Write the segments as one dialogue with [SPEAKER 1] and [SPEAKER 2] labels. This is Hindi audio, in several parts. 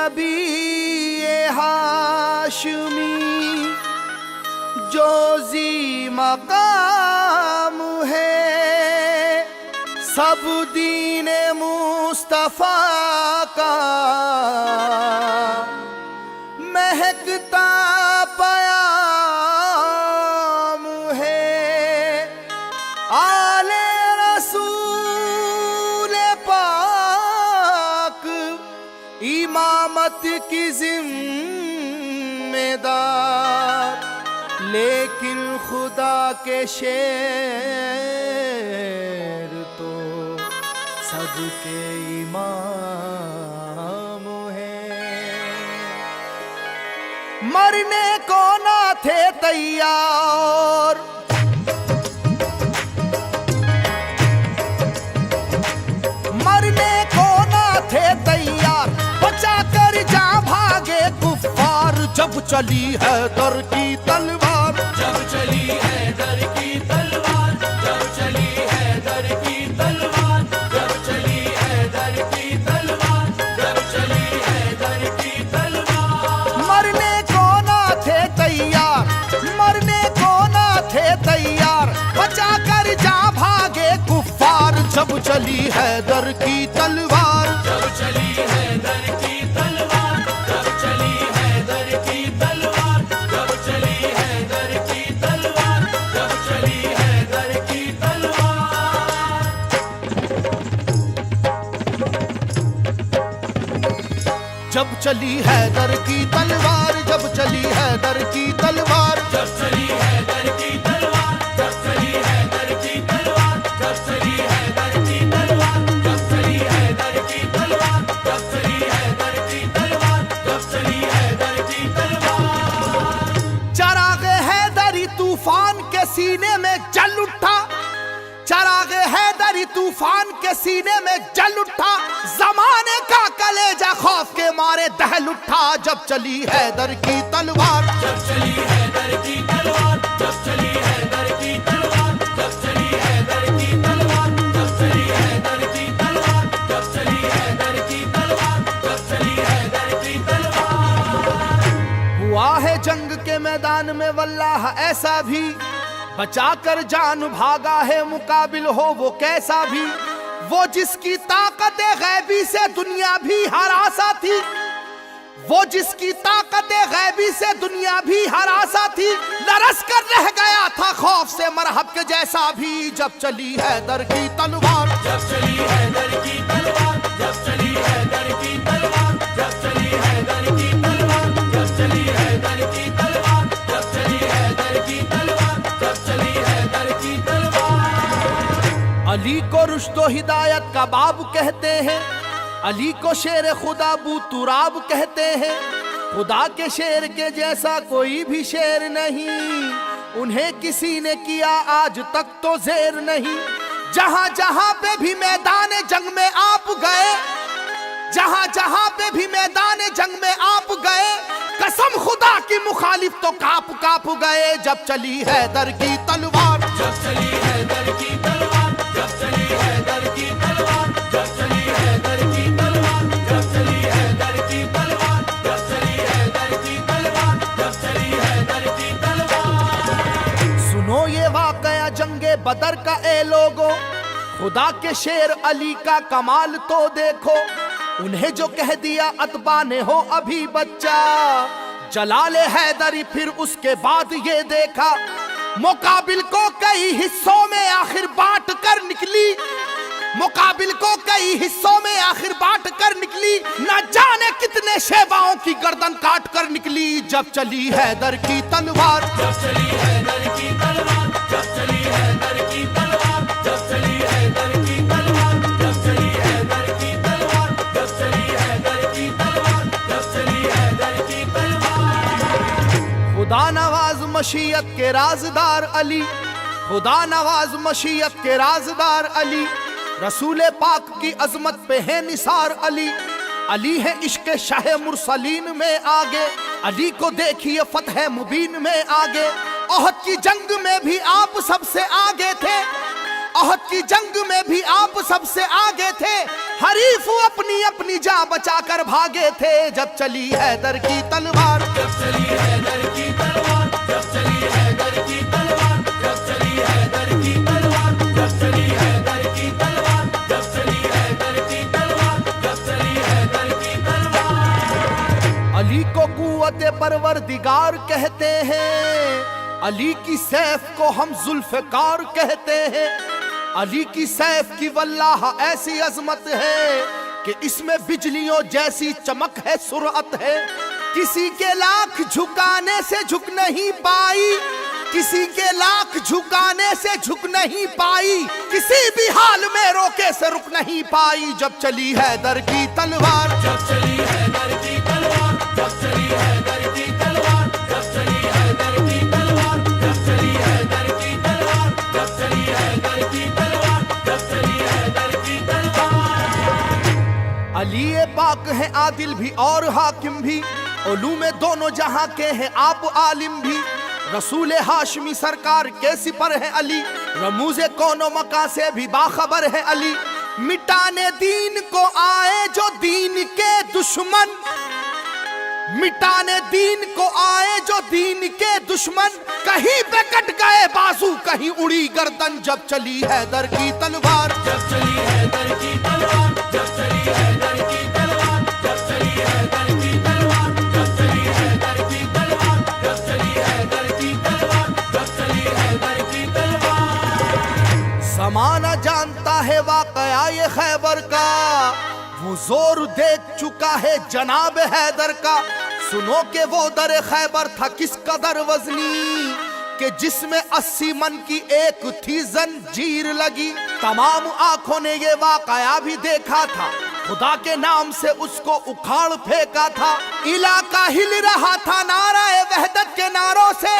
[SPEAKER 1] नबी ये हाशमी जो जी मकाम है, सब दीने मुस्तफा का महकता पयाम है। आले रसूल पाक इमामत की जिम्मेदार, लेकिन खुदा के शेर तो सबके इमाम हैं। मरने को ना थे तैयार, मरने को ना थे तैयार, बचा कर जा भागे कुफ्फार। जब चली है दर की तलवार,
[SPEAKER 2] जब चली है दर की तलवार, जब चली है दर की तलवार, जब चली है दर की तलवार, जब चली है दर की तलवार।
[SPEAKER 1] मरने को ना थे तैयार, मरने को ना थे तैयार, बचा कर जा भागे कुफ्फार। जब चली है दर की तलवार,
[SPEAKER 2] जब चली है दर की तलवार, जब चली है दर की तलवार, जब चली है दर की तलवार, जब चली है दर की तलवार।
[SPEAKER 1] जब चली है दर की तलवार, जब चली है दर की तलवार।
[SPEAKER 2] जब चली है दर की तलवार, जब चली है दर की तलवार, जब चली है दर की तलवार, जब चली है दर की तलवार, जब चली है दर की तलवार, जब चली है दर की तलवार।
[SPEAKER 1] चराग हैदरी तूफान के सीने में जल उठा, चराग हैदरी तूफान के सीने में जल उठा। जमाने का कलेजा खौफ के मारे दहल उठा। जब चली हैदर की तलवार,
[SPEAKER 2] जब चली है दर की तलवार, जब चली है दर की तलवार, जब चली है दर की तलवार, जब चली है दर की तलवार, जब चली है दर की तलवार, जब चली है दर की तलवार।
[SPEAKER 1] हुआ है जंग के मैदान में वल्लाह ऐसा भी, बचा कर जान भागा है मुकाबिल हो वो कैसा भी। वो जिसकी ताकत गैबी से दुनिया भी हरासा थी, वो जिसकी ताकत गैबी से दुनिया भी हरासा थी। लरस कर रह गया था खौफ से मरहब के जैसा भी। जब चली हैदर की तलवार,
[SPEAKER 2] जब चली है दर की तलवार, जब चली है दर की तलवार, जब चली है दर की तलवार, जब चली है दर की तलवार, जब चली है दर की तलवार, जब चली है दर की तलवार।
[SPEAKER 1] अली को रुश्तो हिदायत का बाब कहते हैं, अली को शेर खुदा बू तुराब कहते हैं। खुदा के शेर के जैसा कोई भी शेर नहीं, उन्हें किसी ने किया आज तक तो जेर नहीं। जहां जहां पे भी मैदान जंग में आप गए, जहां जहां पे भी मैदान जंग में आप गए, कसम खुदा की मुखालिफ तो काप काप गए। जब चली हैदर की तलवार,
[SPEAKER 2] जब चली है दर की तलवार, जब चली है दर की तलवार, जब चली है दर की तलवार, जब चली है दर की तलवार, जब चली है दर की तलवार, जब चली है दर की तलवार।
[SPEAKER 1] सुनो ये वाकया जंगे बदर का ए लोगो, खुदा के शेर अली का कमाल तो देखो। उन्हें जो कह दिया अतबा ने हो अभी बच्चा, जलाले हैदरी फिर उसके बाद ये देखा। मुकाबिल को कई हिस्सों में आखिर बांट कर निकली, मुकाबिल को कई हिस्सों में आखिर बांट कर निकली। न जाने कितने शेबाओं की गर्दन काट कर निकली। जब चली हैदर की तलवार,
[SPEAKER 2] जब चली है दर की तलवार, जब चली है दर की तलवार, जब चली है दर की तलवार, जब चली है दर की तलवार, जब चली है दर की तलवार, जब चली है दर की तलवार।
[SPEAKER 1] खुदा नवाज मशीयत के राजदार अली, खुदा नवाज मशीयत के राजदार अली। रसूल पाक की अजमत पे है निसार अली। अली है इश्क शाह मुरसलीन में आगे, अली को देखिए फतह मुबीन में आगे। ओहद की जंग में भी आप सबसे आगे थे, ओहद की जंग में भी आप सबसे आगे थे। हरीफ अपनी अपनी जा बचाकर भागे थे जब चली हैदर की तलवार।
[SPEAKER 2] जब चली हैदर की तलवार, जब चली हैदर की तलवार, जब चली हैदर की तलवार, जब चली हैदर की तलवार, जब चली हैदर की तलवार, जब चली हैदर की तलवार।
[SPEAKER 1] अली को कुव्वते परवरदिगार कहते हैं, अली की सैफ को हम जुल्फकार कहते हैं। अली की सैफ की वल्लाह ऐसी अजमत है कि इसमें बिजलियों जैसी चमक है, सुरअत है। किसी के लाख झुकाने से झुक नहीं पाई, किसी के लाख झुकाने से झुक नहीं पाई, किसी भी हाल में रोके से रुक नहीं पाई जब चली हैदर की तलवार।
[SPEAKER 2] जब चली हैदर की तलवार, जब चली हैदर की तलवार, जब चली हैदर की तलवार, जब चली हैदर की तलवार, जब चली हैदर की तलवार, जब चली हैदर की तलवार।
[SPEAKER 1] अली पाक है आदिल भी और हाकिम भी, उलूम दोनों जहां के हैं आप आलिम भी। रसूल हाशमी सरकार के सिपर है अली, रमूज़े कौनो मका से भी बाखबर है अली। मिटाने दीन को आए जो दीन के दुश्मन, मिटाने दीन को आए जो दीन के दुश्मन, कहीं पे कट गए बाजू कहीं उड़ी गर्दन जब चली हैदर की तलवार।
[SPEAKER 2] जब चली हैदर की तलवार, जब चली हैदर की तलवार, जब चली हैदर की तलवार, जब चली हैदर की तलवार, जब चली हैदर की तलवार, जब चली हैदर की तलवार।
[SPEAKER 1] ज़माना जानता है वाक़या ये खैबर का, वो जोर देख चुका है जनाब हैदर का। सुनो के वो दर खैबर था किस कदर वजनी, कि जिसमें 80 मन की एक थी जंजीर लगी। तमाम आंखों ने ये वाक़या भी देखा था, खुदा के नाम से उसको उखाड़ फेंका था। इलाका हिल रहा था नाराए वहदत के नारों से,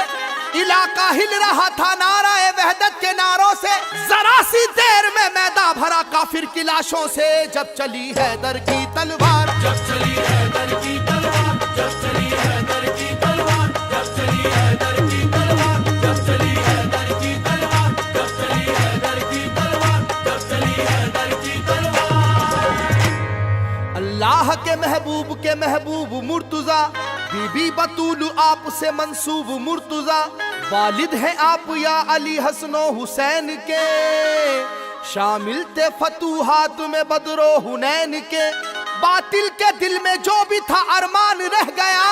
[SPEAKER 1] इलाका हिल रहा था नाराए वहदत के नारों से। जरा सी देर में मैदान भरा काफिर की लाशों से जब चली हैदर की तलवार।
[SPEAKER 2] जब चली हैदर की तलवार, जब चली हैदर की तलवार, जब चली हैदर की तलवार, जब चली हैदर की तलवार, जब चली हैदर की तलवार, जब चली हैदर की तलवार।
[SPEAKER 1] अल्लाह के महबूब मुर्तुजा, बीबी बतूल आप से मंसूब मुर्तुजा। वालिद हैं आप या अली हसनो हुसैन के, शामिल थे फतूहात में बदरो हुनैन के। बातिल के दिल में जो भी था अरमान रह गया,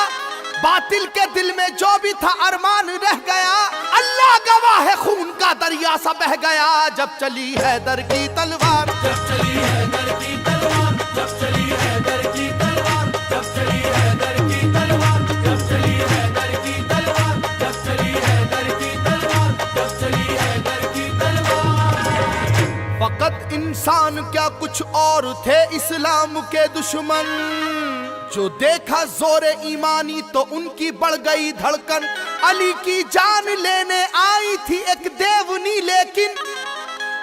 [SPEAKER 1] बातिल के दिल में जो भी था अरमान रह गया। अल्लाह गवाह है खून का दरिया सा बह गया जब चली हैदर की तलवार।
[SPEAKER 2] जब चली हैदर की तलवार, जब चली हैदर की तलवार, जब चली हैदर की तलवार, जब चली हैदर की तलवार, जब चली हैदर की तलवार, जब चली हैदर की तलवार।
[SPEAKER 1] फकत इंसान क्या कुछ और थे इस्लाम के दुश्मन, जो देखा जोरे ईमानी तो उनकी बढ़ गई धड़कन। अली की जान लेने आई थी एक देवनी लेकिन,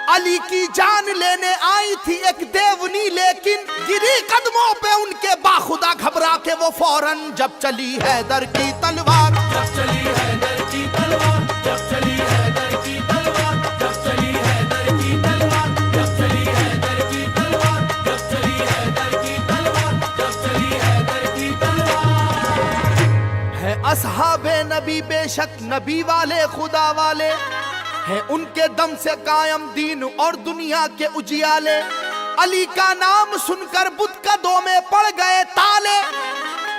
[SPEAKER 1] अली की जान लेने आई थी एक देवनी लेकिन, गिरी कदमों पे उनके बाखुदा घबरा के वो फौरन जब चली हैदर की तलवार।
[SPEAKER 2] जब चली हैदर की तलवार, जब चली हैदर की तलवार, जब चली हैदर की तलवार, जब चली हैदर की तलवार, जब चली हैदर की तलवार, जब चली हैदर की तलवार।
[SPEAKER 1] है असहाबे नबी बेशक नबी वाले खुदा वाले, है उनके दम से कायम दीन और दुनिया के उजियाले। अली का नाम सुनकर बुत कदों में पड़ गए ताले,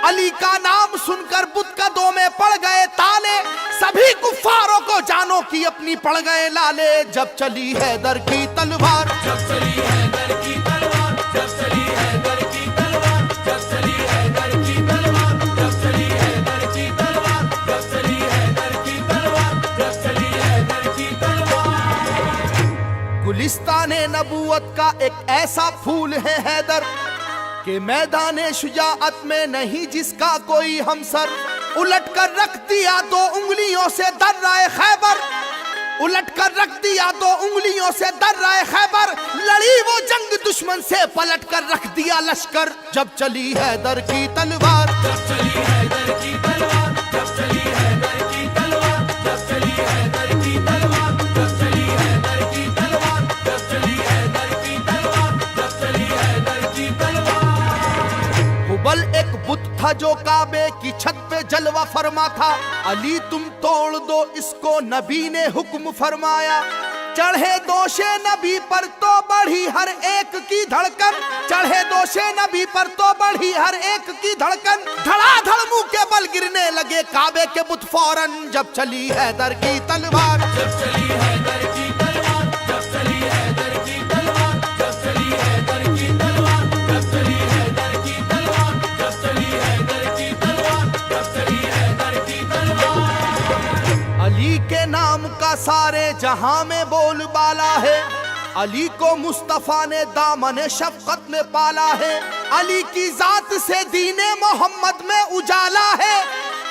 [SPEAKER 1] अली का नाम सुनकर बुत कदों में पड़ गए ताले। सभी कुफ्फारों को जानो की अपनी पड़ गए लाले जब चली हैदर की तलवार।
[SPEAKER 2] जब चली हैदर की तलवार, जब चली हैदर की तलवार, जब चली हैदर की तलवार, जब चली हैदर की तलवार, जब चली हैदर की तलवार, जब चली हैदर की तलवार।
[SPEAKER 1] गुलिस्ताने नबूवत का एक ऐसा फूल है हैदर, कि मैदाने शुजाअत में नहीं जिसका कोई हमसर। उलट कर रख दिया दो उंगलियों से दर्राए खैबर, उलट कर रख दिया दो उंगलियों से दर्राए खैबर। लड़ी वो जंग दुश्मन से पलट कर रख दिया लश्कर जब चली हैदर की तलवार।
[SPEAKER 2] जब चली हैदर की तलवार, जब चली हैदर की तलवार, जब चली हैदर की तलवार, जब चली हैदर की तलवार, जब चली हैदर की तलवार, जब चली हैदर
[SPEAKER 1] काबे की छत पे जलवा फरमा था। अली तुम तोड़ दो इसको, नबी ने हुक्म फरमाया। चढ़े दोषे नबी पर तो बढ़ी हर एक की धड़कन, चढ़े दोषे नबी पर तो बढ़ी हर एक की धड़कन। धड़ाधड़ मुंह के बल गिरने लगे काबे के बुत फौरन, जब चली हैदर की तलवार।
[SPEAKER 2] जब चली हैदर की तलवार, जब चली हैदर की तलवार, जब चली हैदर की तलवार, जब चली हैदर की तलवार, जब चली हैदर की तलवार, जब चली हैदर की तलवार।
[SPEAKER 1] अली के नाम का सारे जहां में बोलबाला है। अली को मुस्तफा ने दामन शफकत में पाला है। अली की जात से दीने मोहम्मद में उजाला है।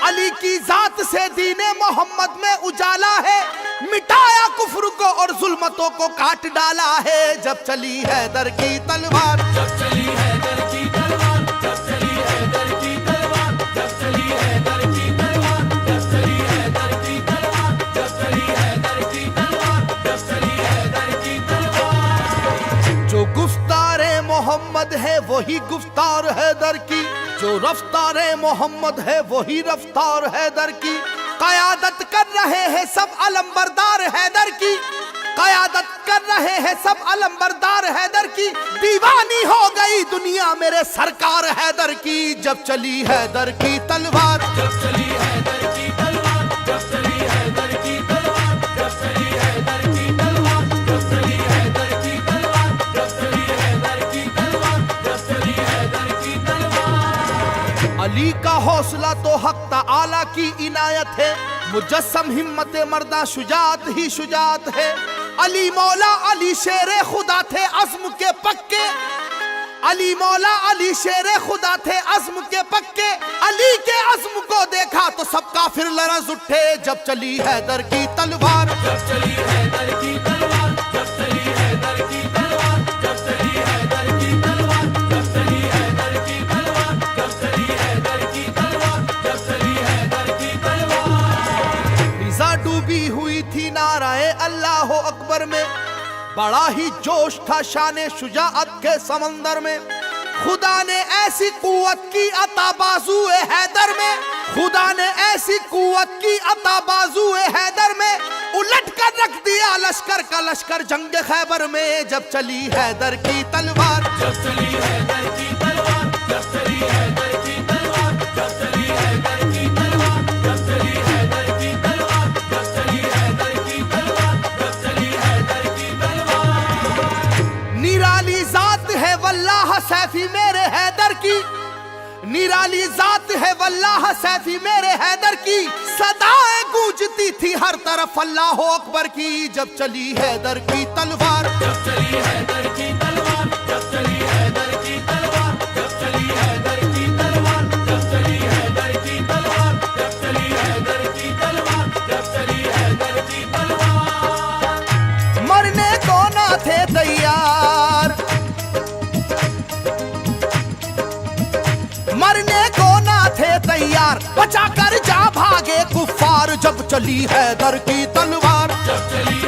[SPEAKER 1] अली की जात से दीने मोहम्मद में उजाला है। मिटाया कुफ्र को और जुल्मतों को काट डाला है, जब चली हैदर की तलवार।
[SPEAKER 2] जब चली हैदर की तलवार, जब चली हैदर की तलवार, जब चली हैदर की तलवार, जब चली हैदर की तलवार, जब चली हैदर की तलवार, जब चली हैदर की तलवार।
[SPEAKER 1] जो गुफ्तारे मोहम्मद है वही गुफ्तार हैदर की, जो रफ्तारे मोहम्मद है वही रफ्तार हैदर की। कयादत कर रहे हैं सब अलंबरदार हैदर की, कयादत कर रहे हैं सब अलंबरदार हैदर की। दीवानी हो गई दुनिया मेरे सरकार हैदर की, जब चली हैदर की तलवार।
[SPEAKER 2] जब चली हैदर की तलवार, जब चली हैदर की तलवार, जब चली हैदर की तलवार, जब चली हैदर की तलवार, जब चली हैदर की तलवार, जब चली हैदर की तलवार।
[SPEAKER 1] अली का हौसला तो हक ताला की इनायत है। मुजस्सम हिम्मत मर्दा शुजात ही शुजात है। अली मौला अली शेरे खुदा थे अज़्म के पक्के। अली मौला अली शेरे खुदा थे अज़्म के पक्के। अली के अज़्म को देखा तो सब काफिर लरज़ उठे, जब चली हैदर की तलवार।
[SPEAKER 2] जब चली हैदर की तलवार, जब चली हैदर की तलवार, जब चली हैदर की तलवार, जब चली हैदर की तलवार, जब चली हैदर की तलवार, जब चली हैदर की तलवार।
[SPEAKER 1] फिजा डूबी हुई थी नाराए अल्लाह अकबर में। बड़ा ही जोश था शाने शुजाअत के समंदर में। खुदा ने ऐसी कुव्वत की अता बाजुए हैदर में, खुदा ने ऐसी कुव्वत की अता बाजुए हैदर में। उलट कर रख दिया लश्कर का लश्कर जंग खैबर में, जब चली हैदर की तलवार।
[SPEAKER 2] जब चली हैदर की तलवार, जब चली हैदर की तलवार, जब चली हैदर की तलवार, जब चली हैदर की तलवार, जब चली हैदर की तलवार, जब चली हैदर की तलवार।
[SPEAKER 1] निराली जात है वल्लाह सैफी मेरे हैदर की, निराली जात है वल्लाह सैफी मेरे हैदर की। सदाएं गूंजती थी हर तरफ अल्लाह अकबर की, जब चली हैदर की तलवार।
[SPEAKER 2] जब चली हैदर की तलवार, जब चली हैदर की तलवार, जब चली हैदर की तलवार, जब चली हैदर की तलवार, जब चली हैदर की तलवार, जब चली हैदर की तलवार।
[SPEAKER 1] मरने को ना थे तैयार, मरने को ना थे तैयार। बचा कर जा भागे कुफ्फार, जब चली हैदर की तलवार।
[SPEAKER 2] जब चली